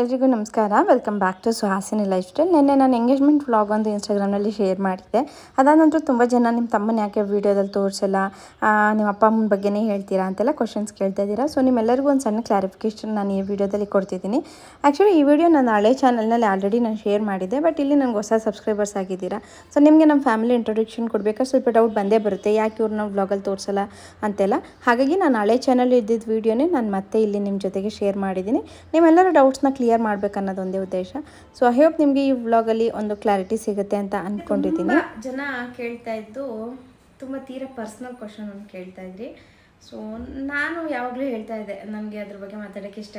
ಎಲ್ರಿಗೂ ನಮಸ್ಕಾರ. Welcome back to Suhasini life style. ನಿನ್ನೆ ನಾನು ಎಂಗೇಜ್ಮೆಂಟ್ ವ್ಲಾಗ್ ಒಂದು ಇನ್ಸ್ಟಾಗ್ರಾಮ್ನಲ್ಲಿ ಶೇರ್ ಮಾಡಿದ್ದೆ. ಅದಾದ ನಂತರ ತುಂಬ ಜನ ನಿಮ್ಮ ತಮ್ಮನ ಯಾಕೆ ವೀಡಿಯೋದಲ್ಲಿ ತೋರಿಸಲ್ಲ, ನಿಮ್ಮ ಅಪ್ಪ ಅಮ್ಮನ ಬಗ್ಗೆನೇ ಹೇಳ್ತೀರಾ ಅಂತೆಲ್ಲ ಕ್ವಶನ್ಸ್ ಕೇಳ್ತಾ ಇದ್ದೀರಾ. ಸೊ ನಿಮ್ಮೆಲ್ಲರಿಗೂ ಒಂದು ಸಣ್ಣ ಕ್ಲಾರಿಫಿಕೇಷನ್ ನಾನು ಈ ವಿಡಿಯೋದಲ್ಲಿ ಕೊಡ್ತಿದ್ದೀನಿ. ಆ್ಯಕ್ಚುಲಿ ಈ ವಿಡಿಯೋ ನಾನು ಹಳೆ ಚಾನಲ್ನಲ್ಲಿ ಆಲ್ರೆಡಿ ನಾನು ಶೇರ್ ಮಾಡಿದ್ದೆ, ಬಟ್ ಇಲ್ಲಿ ನನಗೆ ಹೊಸ ಸಬ್ಸ್ಕ್ರೈಬರ್ಸ್ ಆಗಿದ್ದೀರಾ. ಸೊ ನಿಮಗೆ ನಮ್ಮ ಫ್ಯಾಮಿಲಿ ಇಂಟ್ರೊಡಕ್ಷನ್ ಕೊಡಬೇಕಾದ್ರೆ ಸ್ವಲ್ಪ ಡೌಟ್ ಬಂದೇ ಬರುತ್ತೆ, ಯಾಕೆ ಇವ್ರನ್ನ ವ್ಲಾಗಲ್ಲಿ ತೋರಿಸಲ್ಲ ಅಂತೆಲ್ಲ. ಹಾಗಾಗಿ ನಾನು ಹಳೆ ಚಾನಲ್ ಇದ್ದಿದ್ದ ವೀಡಿಯೋನೇ ನಾನು ಮತ್ತೆ ಇಲ್ಲಿ ನಿಮ್ಮ ಜೊತೆಗೆ ಶೇರ್ ಮಾಡಿದ್ದೀನಿ. ನಿಮ್ಮೆಲ್ಲರ ಡೌಟ್ಸ್ನ ಕ್ಲಿಯರ್ ಮಾಡಬೇಕನ್ನೋದು ಒಂದೇ ಉದ್ದೇಶ. ಸೊ ಐ ಹೋಪ್ ನಿಮಗೆ ಈ ವ್ಲಾಗಲ್ಲಿ ಒಂದು ಕ್ಲಾರಿಟಿ ಸಿಗುತ್ತೆ ಅಂತ ಅಂದ್ಕೊಂಡಿದ್ದೀನಿ. ಜನ ಕೇಳ್ತಾ ಇದ್ದು ತುಂಬ ತೀರಾ ಪರ್ಸ್ನಲ್ ಕ್ವಶನ್ ಒಂದು ಕೇಳ್ತಾ ಇದ್ರಿ. ಸೊ ನಾನು ಯಾವಾಗಲೂ ಹೇಳ್ತಾ ಇದ್ದೆ ನನಗೆ ಅದ್ರ ಬಗ್ಗೆ ಮಾತಾಡೋಕ್ಕೆ ಇಷ್ಟ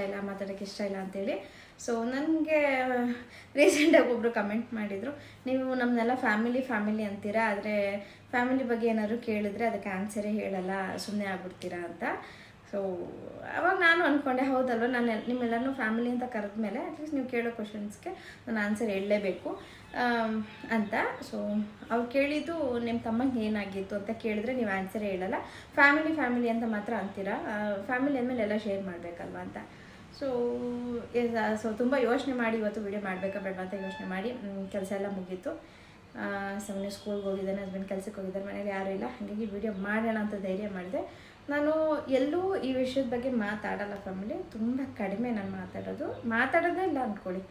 ಇಲ್ಲ ಅಂತೇಳಿ. ಸೊ ನನಗೆ ರೀಸೆಂಟಾಗಿ ಒಬ್ಬರು ಕಮೆಂಟ್ ಮಾಡಿದರು, ನೀವು ನಮ್ಮನ್ನೆಲ್ಲ ಫ್ಯಾಮಿಲಿ ಅಂತೀರಾ, ಆದರೆ ಫ್ಯಾಮಿಲಿ ಬಗ್ಗೆ ಏನಾದ್ರು ಕೇಳಿದ್ರೆ ಅದಕ್ಕೆ ಆನ್ಸರೇ ಹೇಳಲ್ಲ, ಸುಮ್ಮನೆ ಆಗ್ಬಿಡ್ತೀರಾ ಅಂತ. ಸೊ ಅವಾಗ ನಾನು ಅಂದ್ಕೊಂಡೆ, ಹೌದಲ್ವ, ನಾನು ನಿಮ್ಮೆಲ್ಲನೂ ಫ್ಯಾಮಿಲಿ ಅಂತ ಕರೆದ್ಮೇಲೆ ಅಟ್ಲೀಸ್ಟ್ ನೀವು ಕೇಳೋ ಕ್ವಶನ್ಸ್ಗೆ ನಾನು ಆನ್ಸರ್ ಹೇಳಲೇಬೇಕು ಅಂತ. ಸೊ ಅವ್ರು ಕೇಳಿದ್ದು ನಿಮ್ಮ ತಮ್ಮಂಗೆ ಏನಾಗಿತ್ತು ಅಂತ ಕೇಳಿದ್ರೆ ನೀವು ಆನ್ಸರೇ ಹೇಳಲ್ಲ, ಫ್ಯಾಮಿಲಿ ಅಂತ ಮಾತ್ರ ಅಂತೀರಾ, ಫ್ಯಾಮಿಲಿ ಅಂದಮೇಲೆ ಎಲ್ಲ ಶೇರ್ ಮಾಡಬೇಕಲ್ವ ಅಂತ. ಸೊ ತುಂಬ ಯೋಚನೆ ಮಾಡಿ ಇವತ್ತು ವಿಡಿಯೋ ಮಾಡಬೇಕಾ ಬೇಡ ಅಂತ ಯೋಚನೆ ಮಾಡಿ ಕೆಲಸ ಎಲ್ಲ ಮುಗೀತು. ಸಮಯ ಸ್ಕೂಲ್ಗೆ ಹೋಗಿದ್ದಾನೆ, ಹಸ್ಬೆಂಡ್ ಕೆಲಸಕ್ಕೆ ಹೋಗಿದ್ದಾರೆ, ಮನೇಲಿ ಯಾರೂ ಇಲ್ಲ. ಹಾಗಾಗಿ ವಿಡಿಯೋ ಮಾಡೋಣ ಅಂತ ಧೈರ್ಯ ಮಾಡಿದೆ. ನಾನು ಎಲ್ಲೂ ಈ ವಿಷಯದ ಬಗ್ಗೆ ಮಾತಾಡಲ್ಲ ಫ್ಯಾಮಿಲಿ, ತುಂಬ ಕಡಿಮೆ ನಾನು ಮಾತಾಡೋದೇ ಇಲ್ಲ ಅಂದ್ಕೊಳ್ಳಿ.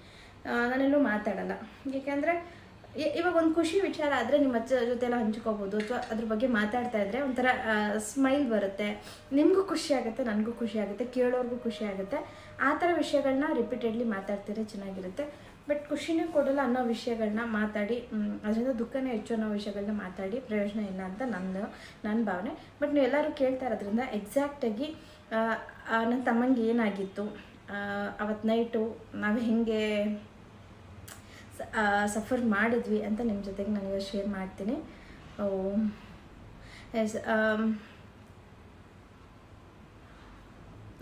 ನಾನೆಲ್ಲೂ ಮಾತಾಡಲ್ಲ, ಏಕೆಂದರೆ ಇವಾಗ ಒಂದು ಖುಷಿ ವಿಚಾರ ಆದರೆ ನಿಮ್ಮ ಜೊತೆ ಎಲ್ಲ ಹಂಚ್ಕೋಬೋದು, ಅಥವಾ ಅದ್ರ ಬಗ್ಗೆ ಮಾತಾಡ್ತಾ ಇದ್ರೆ ಒಂಥರ ಸ್ಮೈಲ್ ಬರುತ್ತೆ, ನಿಮಗೂ ಖುಷಿ ಆಗುತ್ತೆ, ನನಗೂ ಖುಷಿ ಆಗುತ್ತೆ, ಕೇಳೋರ್ಗೂ ಖುಷಿ ಆಗುತ್ತೆ. ಆ ಥರ ವಿಷಯಗಳನ್ನ ರಿಪೀಟೆಡ್ಲಿ ಮಾತಾಡ್ತಿದ್ರೆ ಚೆನ್ನಾಗಿರುತ್ತೆ. ಬಟ್ ಖುಷಿನೇ ಕೊಡಲ್ಲ ಅನ್ನೋ ವಿಷಯಗಳನ್ನ ಮಾತಾಡಿ, ಅದರಿಂದ ದುಃಖನೇ ಹೆಚ್ಚು ಅನ್ನೋ ವಿಷಯಗಳನ್ನ ಮಾತಾಡಿ ಪ್ರಯೋಜನ ಇಲ್ಲ ಅಂತ ನನ್ನ ಭಾವನೆ. ಬಟ್ ನೀವು ಎಲ್ಲರೂ ಕೇಳ್ತಾ ಇರೋದ್ರಿಂದ ಎಕ್ಸಾಕ್ಟಾಗಿ ನನ್ನ ತಮ್ಮಂಗೆ ಏನಾಗಿತ್ತು, ಅವತ್ತು ನೈಟು ನಾವು ಹೇಗೆ ಸಫರ್ ಮಾಡಿದ್ವಿ ಅಂತ ನಿಮ್ಮ ಜೊತೆಗೆ ನಾನು ಇವತ್ತು ಶೇರ್ ಮಾಡ್ತೀನಿ. ಎಸ್,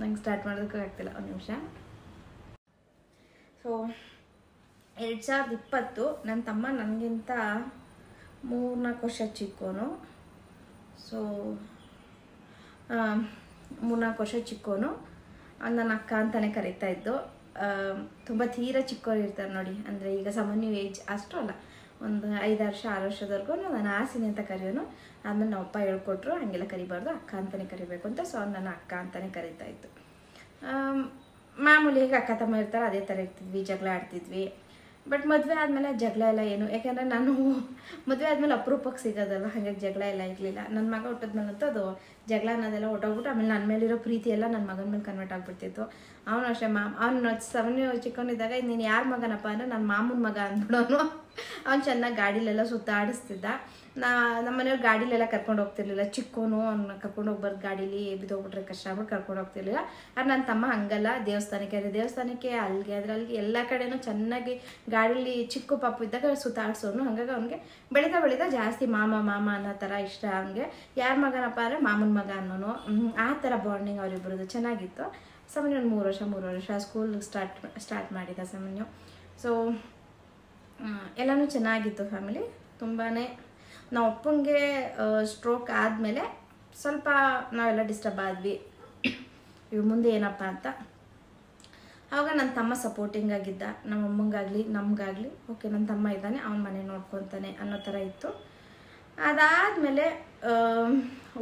ನಂಗೆ ಸ್ಟಾರ್ಟ್ ಮಾಡೋದಕ್ಕೂ ಆಗ್ತಿಲ್ಲ, ಒಂದು ನಿಮಿಷ. ಸೊ 2020 ನನ್ನ ತಮ್ಮ ನನಗಿಂತ 3-4 ವರ್ಷ ಚಿಕ್ಕವನು. ಸೊ 3-4 ವರ್ಷ ಚಿಕ್ಕವನು, ನನ್ನ ಅಕ್ಕ ಅಂತಲೇ ಕರೀತಾ ಇದ್ದು. ತುಂಬ ತೀರಾ ಚಿಕ್ಕವರು ಇರ್ತಾರೆ ನೋಡಿ, ಅಂದರೆ ಈಗ ಸಾಮಾನ್ಯ ಏಜ್ ಅಷ್ಟು ಅಲ್ಲ, ಒಂದು 5-6 ವರ್ಷದವರೆಗೂ ನಾನು ಆಸಿನಿ ಅಂತ ಕರೆಯೋನು. ಆಮೇಲೆ ನಮ್ಮ ಅಪ್ಪ ಹೇಳ್ಕೊಟ್ರು ಹಾಗೆಲ್ಲ ಕರಿಬಾರ್ದು, ಅಕ್ಕ ಅಂತಲೇ ಕರಿಬೇಕು ಅಂತ. ಸೊ ನನ್ನ ಅಕ್ಕ ಅಂತಲೇ ಕರೀತಾ ಇತ್ತು. ಮಾಮೂಲಿ ಹೇಗೆ ಅಕ್ಕ ತಮ್ಮ ಇರ್ತಾರೆ ಅದೇ ಥರ ಇರ್ತಿದ್ವಿ, ಜಗಳ ಆಡ್ತಿದ್ವಿ. ಬಟ್ ಮದುವೆ ಆದಮೇಲೆ ಜಗಳ ಎಲ್ಲ ಏನು, ಯಾಕೆಂದರೆ ನಾನು ಮದುವೆ ಆದಮೇಲೆ ಅಪರೂಪಕ್ಕೆ ಸಿಗೋದಲ್ಲ, ಹಾಗಾಗಿ ಜಗಳ ಎಲ್ಲ ಇರಲಿಲ್ಲ. ನನ್ನ ಮಗ ಹುಟ್ಟಿದ್ಮೇಲಂತೂ ಅದು ಜಗಳ ಅನ್ನೋದೆಲ್ಲ ಹೊಟ್ಟೋಗ್ಬಿಟ್ಟು ಆಮೇಲೆ ನನ್ನ ಮೇಲಿರೋ ಪ್ರೀತಿ ಎಲ್ಲ ನನ್ನ ಮಗನ ಮೇಲೆ ಕನ್ವರ್ಟ್ ಆಗಿಬಿಡ್ತಿತ್ತು. ಅವನು ಅಷ್ಟೇ, ಅವನು 7 ಚಿಕ್ಕವನಿದ್ದಾಗ ನೀನು ಯಾರ ಮಗನಪ್ಪ ಅಂದರೆ ನನ್ನ ಮಾಮೂನ ಮಗ ಅಂದ್ಬಿಡೋನು. ಅವ್ನು ಚೆನ್ನಾಗಿ ಗಾಡಿಲೆಲ್ಲ ಸುತ್ತಾಡಿಸ್ತಿದ್ದ. ನಮ್ಮ ಮನೆಯವ್ರು ಗಾಡಿಲೆಲ್ಲ ಕರ್ಕೊಂಡು ಹೋಗ್ತಿರ್ಲಿಲ್ಲ, ಚಿಕ್ಕವನು ಅವ್ನು ಕರ್ಕೊಂಡು ಹೋಗ್ಬಾರ್ದು, ಗಾಡೀಲಿ ಬಿದ್ದೋಗ್ಬಿಟ್ರೆ ಕಷ್ಟ ಆಗ್ಬಿಟ್ಟು ಕರ್ಕೊಂಡು ಹೋಗ್ತಿರ್ಲಿಲ್ಲ. ಆದರೆ ನನ್ನ ತಮ್ಮ ಹಂಗಲ್ಲ, ದೇವಸ್ಥಾನಕ್ಕೆ ಅಲ್ಲಿಗೆ ಎಲ್ಲ ಕಡೆನೂ ಚೆನ್ನಾಗಿ ಗಾಡೀಲಿ ಚಿಕ್ಕ ಪಾಪು ಇದ್ದಾಗ ಸುತ್ತಾಡ್ಸೋನು. ಹಾಗಾಗಿ ಅವ್ನಿಗೆ ಬೆಳೀತಾ ಜಾಸ್ತಿ ಮಾಮ ಅನ್ನೋ ಥರ ಇಷ್ಟ. ಅವ್ನಿಗೆ ಯಾರ ಮಗನಪ್ಪ ಅಂದರೆ ಮಾಮನ ಮಗ ಅನ್ನೋನು. ಆ ಥರ ಬಾಂಡಿಂಗ್ ಅವರಿಬ್ಬರದು ಚೆನ್ನಾಗಿತ್ತು. ಸಾಮಾನ್ಯ ಒಂದು 3 ವರ್ಷ ಸ್ಕೂಲ್ ಸ್ಟಾರ್ಟ್ ಮಾಡಿದ ಸಾಮಾನ್ಯ. ಸೊ ಎಲ್ಲನೂ ಚೆನ್ನಾಗಿತ್ತು ಫ್ಯಾಮಿಲಿ. ತುಂಬಾ ನಾವು ಅಪ್ಪಂಗೆ ಸ್ಟ್ರೋಕ್ ಆದಮೇಲೆ ಸ್ವಲ್ಪ ನಾವೆಲ್ಲ ಡಿಸ್ಟರ್ಬ್ ಆದ್ವಿ, ಇವು ಮುಂದೆ ಏನಪ್ಪ ಅಂತ. ಆವಾಗ ನನ್ನ ತಮ್ಮ ಸಪೋರ್ಟಿಂಗ್ ಆಗಿದ್ದ, ನಮ್ಮ ಅಮ್ಮಂಗಾಗಲಿ ನಮಗಾಗಲಿ. ಓಕೆ, ನನ್ನ ತಮ್ಮ ಇದ್ದಾನೆ, ಅವನ ಮನೆ ನೋಡ್ಕೊತಾನೆ ಅನ್ನೋ ಥರ ಇತ್ತು. ಅದಾದಮೇಲೆ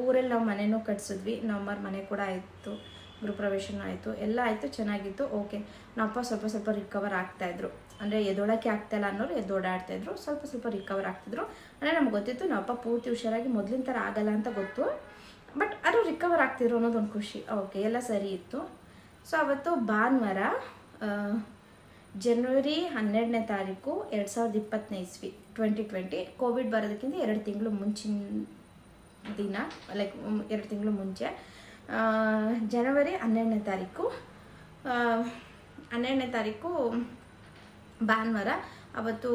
ಊರಲ್ಲಿ ನಾವು ಮನೆಯೂ ಕಟ್ಸಿದ್ವಿ, ನಮ್ಮವ್ರ ಮನೆ ಕೂಡ ಆಯಿತು, ಗೃಹಪ್ರವೇಶನೂ ಆಯಿತು, ಎಲ್ಲ ಆಯಿತು, ಚೆನ್ನಾಗಿತ್ತು. ಓಕೆ, ನಮ್ಮಪ್ಪ ಸ್ವಲ್ಪ ರಿಕವರ್ ಆಗ್ತಾಯಿದ್ರು, ಅಂದರೆ ಎದೋಳಕ್ಕೆ ಆಗ್ತಾಯಿಲ್ಲ ಅನ್ನೋರು ಎದ್ದೋಡಾಡ್ತಾಯಿದ್ರು, ಸ್ವಲ್ಪ ರಿಕವರ್ ಆಗ್ತಿದ್ರು. ಅಂದರೆ ನಮ್ಗೆ ಗೊತ್ತಿತ್ತು ನಮ್ಮಪ್ಪ ಪೂರ್ತಿ ಹುಷಾರಾಗಿ ಮೊದಲಿನ ಥರ ಆಗಲ್ಲ ಅಂತ ಗೊತ್ತು, ಬಟ್ ಅದು ರಿಕವರ್ ಆಗ್ತಿದ್ರು ಅನ್ನೋದೊಂದು ಖುಷಿ. ಓಕೆ, ಎಲ್ಲ ಸರಿ ಇತ್ತು. ಸೊ ಅವತ್ತು ಭಾನುವಾರ ಜನವರಿ 12ನೇ ತಾರೀಕು 2020 ಇಸ್ವಿ 2020, ಕೋವಿಡ್ ಬರೋದಕ್ಕಿಂತ 2 ತಿಂಗಳು ಮುಂಚಿನ ದಿನ, ಲೈಕ್ 2 ತಿಂಗಳು ಮುಂಚೆ, ಜನವರಿ 12ನೇ ತಾರೀಕು ಭಾನುವಾರ. ಅವತ್ತು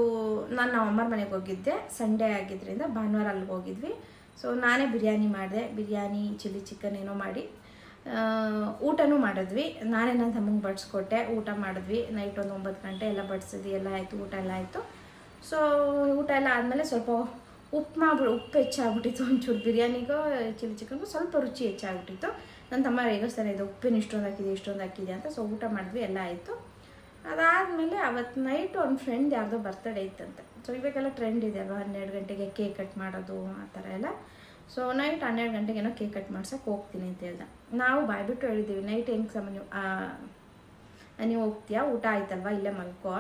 ನಾನು ನಮ್ಮ ಅಮ್ಮರ ಮನೆಗೆ ಹೋಗಿದ್ದೆ, ಸಂಡೇ ಆಗಿದ್ದರಿಂದ ಭಾನುವಾರ ಅಲ್ಲಿಗೆ ಹೋಗಿದ್ವಿ. ಸೊ ನಾನೇ ಬಿರಿಯಾನಿ ಮಾಡಿದೆ, ಬಿರಿಯಾನಿ ಚಿಲ್ಲಿ ಚಿಕನ್ ಏನೋ ಮಾಡಿ ಊಟನೂ ಮಾಡಿದ್ವಿ. ನಾನೇ ನನ್ನ ತಮ್ಮಂಗೆ ಬಡಿಸ್ಕೊಟ್ಟೆ, ಊಟ ಮಾಡಿದ್ವಿ. ನೈಟ್ ಒಂದು 9 ಗಂಟೆ ಎಲ್ಲ ಬಡಿಸಿದ್ವಿ, ಎಲ್ಲ ಆಯಿತು, ಊಟ ಎಲ್ಲ ಆಯಿತು. ಸೊ ಊಟ ಎಲ್ಲ ಆದಮೇಲೆ ಸ್ವಲ್ಪ ಉಪ್ಪು ಹೆಚ್ಚಾಗ್ಬಿಟ್ಟಿತ್ತು, ಒಂಚೂರು ಬಿರಿಯಾನಿಗೂ ಚಿಲ್ಲಿ ಚಿಕನ್ಗೂ ಸ್ವಲ್ಪ ರುಚಿ ಹೆಚ್ಚಾಗ್ಬಿಟ್ಟಿತ್ತು. ನನ್ನ ತಮ್ಮ ರೇಗಿಸ್ತಾನೆ ಇದು ಉಪ್ಪಿನ ಇಷ್ಟೊಂದು ಹಾಕಿದೆ ಅಂತ. ಸೊ ಊಟ ಮಾಡಿದ್ವಿ, ಎಲ್ಲ ಆಯಿತು. ಅದಾದಮೇಲೆ ಅವತ್ತು ನೈಟು ಅವ್ನ ಫ್ರೆಂಡ್ ಯಾರ್ದೋ ಬರ್ತಡೇ ಇತ್ತಂತೆ. ಸೊ ಇವಾಗೆಲ್ಲ ಟ್ರೆಂಡ್ ಇದೆ ಅಲ್ವಾ, 12 ಗಂಟೆಗೆ ಕೇಕ್ ಕಟ್ ಮಾಡೋದು ಆ ಥರ ಎಲ್ಲ. ಸೊ ನೈಟ್ 12 ಗಂಟೆಗೇನೋ ಕೇಕ್ ಕಟ್ ಮಾಡ್ಸೋಕೆ ಹೋಗ್ತೀನಿ ಅಂತ ಹೇಳ್ದೆ. ನಾವು ಬಾಯ್ಬಿಟ್ಟು ಹೇಳಿದ್ದೀವಿ, ನೈಟ್ ಹೆಂಗೆ ನೀವು ಹೋಗ್ತೀಯಾ, ಊಟ ಆಯ್ತಲ್ವ ಇಲ್ಲೇ ಮಲ್ಕೋ,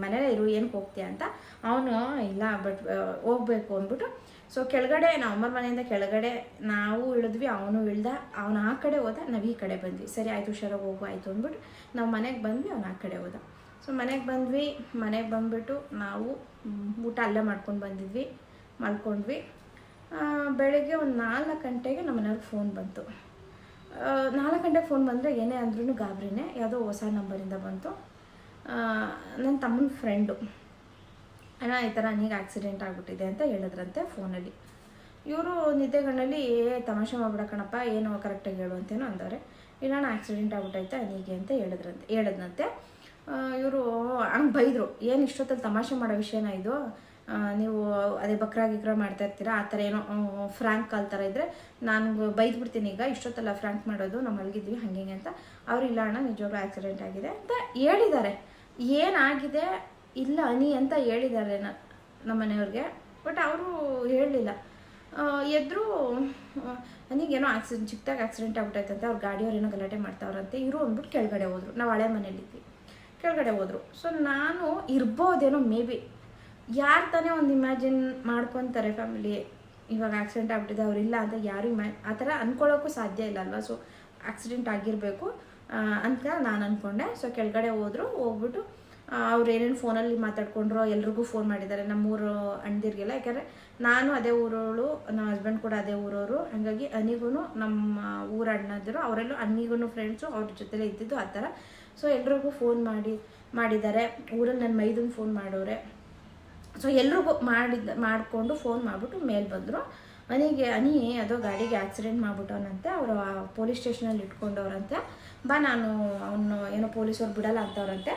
ಮನೇಲೇ ಇರು, ಏನಕ್ಕೆ ಹೋಗ್ತೀಯಾ ಅಂತ. ಅವನು ಇಲ್ಲ ಬಟ್ ಹೋಗ್ಬೇಕು ಅಂದ್ಬಿಟ್ಟು. ಸೊ ಕೆಳಗಡೆ ನಾವು ಅಮ್ಮರ ಮನೆಯಿಂದ ಕೆಳಗಡೆ ನಾವು ಇಳಿದ್ವಿ, ಅವನು ಇಳ್ದ. ಅವನು ಆ ಕಡೆ ಹೋದ, ನಾವು ಈ ಕಡೆ ಬಂದ್ವಿ. ಸರಿ ಆಯಿತು, ಹುಷಾರಾಗಿ ಹೋಗು ಆಯಿತು ಅಂದ್ಬಿಟ್ಟು ನಾವು ಮನೆಗೆ ಬಂದ್ವಿ, ಅವನು ಆ ಕಡೆ ಹೋದ. ಸೊ ಮನೆಗೆ ಬಂದ್ವಿ, ಮನೆಗೆ ಬಂದುಬಿಟ್ಟು ನಾವು ಊಟ ಅಲ್ಲೇ ಮಾಡ್ಕೊಂಡು ಬಂದಿದ್ವಿ, ಮಲ್ಕೊಂಡ್ವಿ. ಬೆಳಗ್ಗೆ ಒಂದು 4 ಗಂಟೆಗೆ ನಮ್ಮ ಮನೆಯವ್ರಿಗೆ ಫೋನ್ ಬಂತು. 4 ಗಂಟೆಗೆ ಫೋನ್ ಬಂದರೆ ಏನೇ ಅಂದ್ರೂ ಗಾಬರಿನೇ. ಯಾವುದೋ ಹೊಸ ನಂಬರಿಂದ ಬಂತು. ನನ್ನ ತಮ್ಮನ ಫ್ರೆಂಡು, ಅಣ್ಣ ಈ ಥರ ನನಗೆ ಆಕ್ಸಿಡೆಂಟ್ ಆಗಿಬಿಟ್ಟಿದೆ ಅಂತ ಹೇಳಿದ್ರಂತೆ ಫೋನಲ್ಲಿ. ಇವರು ನಿದ್ದೆಗಣ್ಣಲ್ಲಿ ತಮಾಷೆ ಮಾಡ್ಬಿಡಕಣಪ್ಪ, ಏನೋ ಕರೆಕ್ಟಾಗಿ ಹೇಳು ಅಂತೇನೋ ಅಂದವ್ರೆ. ಇಲ್ಲ ಅಣ್ಣ ಆಕ್ಸಿಡೆಂಟ್ ಆಗ್ಬಿಟ್ಟೈತೆ ನನಗೆ ಅಂತ ಹೇಳಿದ್ನಂತೆ. ಇವರು ಹಂಗೆ ಬೈದರು, ಏನು ಇಷ್ಟೊತ್ತಲ್ಲಿ ತಮಾಷೆ ಮಾಡೋ ವಿಷಯನ ಇದು, ನೀವು ಅದೇ ಬಕ್ರ ಮಾಡ್ತಾ ಇರ್ತೀರಾ, ಆ ಥರ ಏನೋ ಫ್ರ್ಯಾಂಕ್ ಕಾಲ್ ಥರ ಇದ್ದರೆ ನಾನು ಬೈದ್ಬಿಡ್ತೀನಿ, ಈಗ ಇಷ್ಟೊತ್ತಲ್ಲ ಫ್ರ್ಯಾಂಕ್ ಮಾಡೋದು, ನಾವು ಮಲಗಿದ್ವಿ ಹಾಗೆ ಅಂತ. ಅವ್ರು ಇಲ್ಲ ಅಣ್ಣ ನಿಜವಾಗ್ಲೂ ಆಕ್ಸಿಡೆಂಟ್ ಆಗಿದೆ ಅಂತ ಹೇಳಿದ್ದಾರೆ. ಏನಾಗಿದೆ ಇಲ್ಲ ಅನಿ ಅಂತ ಹೇಳಿದ್ದಾರೆ ನಮ್ಮ ಮನೆಯವ್ರಿಗೆ. ಬಟ್ ಅವರು ಹೇಳಲಿಲ್ಲ. ಎದ್ರು ನನಗೇನೋ ಚಿಕ್ಕದಾಗಿ ಆಕ್ಸಿಡೆಂಟ್ ಆಗ್ಬಿಟ್ಟೈತಂತೆ, ಅವ್ರ ಗಾಡಿಯವ್ರೇನೋ ಗಲಾಟೆ ಮಾಡ್ತಾವ್ರಂತೆ. ಇವರು ಅಂದ್ಬಿಟ್ಟು ಕೆಳಗಡೆ ಹೋದರು, ನಾವು ಹಳೆ ಮನೇಲಿದ್ವಿ, ಕೆಳಗಡೆ ಹೋದರು. ಸೊ ನಾನು ಇರ್ಬೋದೇನೋ ಮೇ ಬಿ, ಯಾರು ತಾನೇ ಒಂದು ಇಮ್ಯಾಜಿನ್ ಮಾಡ್ಕೊತಾರೆ ಫ್ಯಾಮಿಲಿ, ಇವಾಗ ಆಕ್ಸಿಡೆಂಟ್ ಆಗ್ಬಿಟ್ಟಿದೆ ಅವರಿಲ್ಲ ಅಂತ ಯಾರು ಆ ಥರ ಅಂದ್ಕೊಳ್ಳೋಕ್ಕೂ ಸಾಧ್ಯ ಇಲ್ಲ ಅಲ್ವಾ. ಸೊ ಆಕ್ಸಿಡೆಂಟ್ ಆಗಿರಬೇಕು ಅಂತ ನಾನು ಅಂದ್ಕೊಂಡೆ. ಸೊ ಕೆಳಗಡೆ ಹೋಗ್ಬಿಟ್ಟು ಅವ್ರು ಏನೇನು ಫೋನಲ್ಲಿ ಮಾತಾಡ್ಕೊಂಡ್ರೋ, ಎಲ್ರಿಗೂ ಫೋನ್ ಮಾಡಿದ್ದಾರೆ, ನಮ್ಮೂರು ಅಣ್ಣದಿರಿಗೆಲ್ಲ. ಯಾಕೆಂದರೆ ನಾನು ಅದೇ ಊರೋಳು, ನಮ್ಮ ಹಸ್ಬೆಂಡ್ ಕೂಡ ಅದೇ ಊರವರು. ಹಾಗಾಗಿ ಅನಿಗೂ ನಮ್ಮ ಊರ ಅಣ್ಣದಿರು ಅವರೆಲ್ಲ ಅನಿಗೂ ಫ್ರೆಂಡ್ಸು ಅವ್ರ ಜೊತೆಲೇ ಇದ್ದಿದ್ದು ಆ ಥರ. ಸೊ ಎಲ್ರಿಗೂ ಫೋನ್ ಮಾಡಿದ್ದಾರೆ. ಊರಲ್ಲಿ ನನ್ನ ಮೈದನ್ ಫೋನ್ ಮಾಡೋರೆ. ಸೊ ಎಲ್ರಿಗೂ ಮಾಡಿಕೊಂಡು ಫೋನ್ ಮಾಡಿಬಿಟ್ಟು ಮೇಲೆ ಬಂದರು. ಅನಿ ಅದೋ ಗಾಡಿಗೆ ಆಕ್ಸಿಡೆಂಟ್ ಮಾಡಿಬಿಟ್ಟವನಂತೆ, ಅವರು ಪೊಲೀಸ್ ಸ್ಟೇಷನಲ್ಲಿ ಇಟ್ಕೊಂಡವ್ರಂತೆ. ನಾನು ಅವನು ಏನೋ ಪೊಲೀಸವ್ರು ಬಿಡಲ್ಲ ಅಂತವ್ರಂತೆ.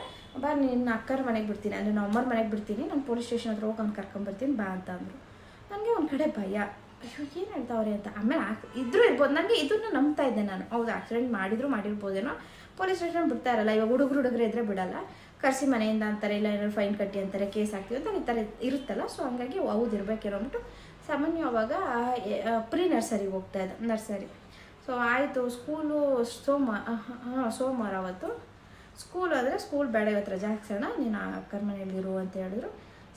ನಿನ್ನ ಅಕ್ಕರ ಮನೆಗೆ ಬಿಡ್ತೀನಿ, ಅಂದರೆ ನಮ್ಮ ಅಮ್ಮರ ಮನೆಗೆ ಬಿಡ್ತೀನಿ, ನಾನು ಪೊಲೀಸ್ ಸ್ಟೇಷನ್ ಹತ್ರ ಹೋಗಿ ಅವ್ನು ಕರ್ಕೊಂಬರ್ತೀನಿ ಅಂತ ಅಂದರು. ನನಗೆ ಒಂದು ಕಡೆ ಭಯ, ಅಯ್ಯೋ ಏನು ಹೇಳ್ತಾವ್ರೆ ಅಂತ. ಆಮೇಲೆ ಇದ್ರೂ ಇರ್ಬೋದು, ನನಗೆ ಇದನ್ನು ನಂಬ್ತಾ ಇದ್ದೆ ನಾನು. ಹೌದು ಆಕ್ಸಿಡೆಂಟ್ ಮಾಡಿರ್ಬೋದೇನೋ, ಪೊಲೀಸ್ ಸ್ಟೇಷನ್ ಬಿಡ್ತಾ ಇರಲ್ಲ. ಇವಾಗ ಹುಡುಗರು ಇದ್ರೆ ಬಿಡಲ್ಲ, ಕರೆಸಿ ಮನೆಯಿಂದ ಅಂತಾರೆ, ಇಲ್ಲ ಏನಾದ್ರು ಫೈನ್ ಕಟ್ಟಿ ಅಂತಾರೆ, ಕೇಸ್ ಹಾಕ್ತೀವಿ ಅಂತ ಈ ಥರ ಇರುತ್ತಲ್ಲ. ಸೊ ಹಂಗಾಗಿ ಹೌದು ಇರಬೇಕೇನೋ ಅಂದ್ಬಿಟ್ಟು ಸಾಮಾನ್ಯ ಅವಾಗ ಪ್ರೀ ನರ್ಸರಿಗೆ ಹೋಗ್ತಾ ಇದ್ದೆ, ನರ್ಸರಿ. ಸೊ ಆಯಿತು, ಸ್ಕೂಲು ಸೋಮವಾರ ಅವತ್ತು ಸ್ಕೂಲ್ ಆದರೆ ಸ್ಕೂಲ್ ಬೇಡ ಇವತ್ತು ರಜಾ ಹಾಕ್ಸೋಣ, ನೀನು ಅಕ್ಕರ ಮನೆಯಲ್ಲಿರು ಅಂತ ಹೇಳಿದ್ರು.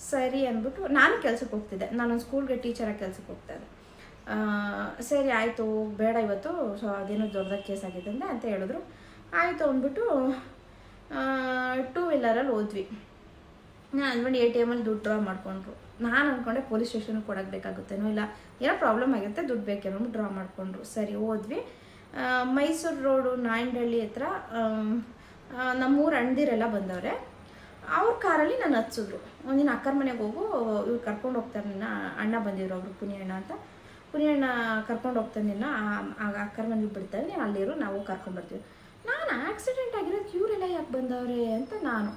ಸರಿ ಅಂದ್ಬಿಟ್ಟು ನಾನು ಕೆಲ್ಸಕ್ಕೆ ಹೋಗ್ತಿದ್ದೆ, ನಾನೊಂದು ಸ್ಕೂಲ್ಗೆ ಟೀಚರಾಗಿ ಕೆಲ್ಸಕ್ಕೆ ಹೋಗ್ತಾಯಿದ್ದೆ. ಸರಿ ಆಯಿತು ಬೇಡ ಇವತ್ತು, ಸೊ ಅದೇನೋ ದೊಡ್ಡದಾಗಿ ಕೇಸ್ ಆಗಿದೆ ಅಂತ ಹೇಳಿದ್ರು. ಆಯಿತು ಅಂದ್ಬಿಟ್ಟು 2 ವೀಲರಲ್ಲಿ ಹೋದ್ವಿ. ನಾನು ಹಸ್ಬೆಂಡ್ ATM ದುಡ್ಡು ಡ್ರಾ ಮಾಡಿಕೊಂಡ್ರು. ನಾನು ಅಂದ್ಕೊಂಡೆ ಪೊಲೀಸ್ ಸ್ಟೇಷನ್ಗೆ ಕೊಡೋಕೆ ಬೇಕಾಗುತ್ತೇನೋ, ಇಲ್ಲ ಏನೋ ಪ್ರಾಬ್ಲಮ್ ಆಗಿರುತ್ತೆ ದುಡ್ಡು ಬೇಕೇನೋ ಡ್ರಾ ಮಾಡಿಕೊಂಡ್ರು. ಸರಿ ಹೋದ್ವಿ. ಮೈಸೂರು ರೋಡು ನಾಯಂಡಹಳ್ಳಿ ಹತ್ರ ನಮ್ಮೂರು ಅಣ್ಣದಿರೆಲ್ಲ ಬಂದವ್ರೆ. ಅವ್ರ ಕಾರಲ್ಲಿ ನಾನು ಹತ್ಸಿದ್ರು. ನೀನು ಅಕ್ಕರ ಮನೆಗೆ ಹೋಗು, ಇವ್ರು ಕರ್ಕೊಂಡು ಹೋಗ್ತಾರೆ ನಿನ್ನ, ಅಣ್ಣ ಬಂದಿದ್ರು ಅವರು ಪುನಿಯಣ್ಣ ಅಂತ. ಪುನಿಯಣ್ಣ ಕರ್ಕೊಂಡು ಹೋಗ್ತಾನೆ ನಿನ್ನ, ಆಗ ಅಕ್ಕರ ಮನೆಗೆ ಬಿಡ್ತಾರೆ, ನೀನು ಅಲ್ಲಿರು, ನಾವು ಕರ್ಕೊಂಡ್ಬರ್ತೀವಿ. ನಾನು ಆಕ್ಸಿಡೆಂಟ್ ಆಗಿರೋದು ಇವರೆಲ್ಲ ಯಾಕೆ ಬಂದವ್ರೆ ಅಂತ ನಾನು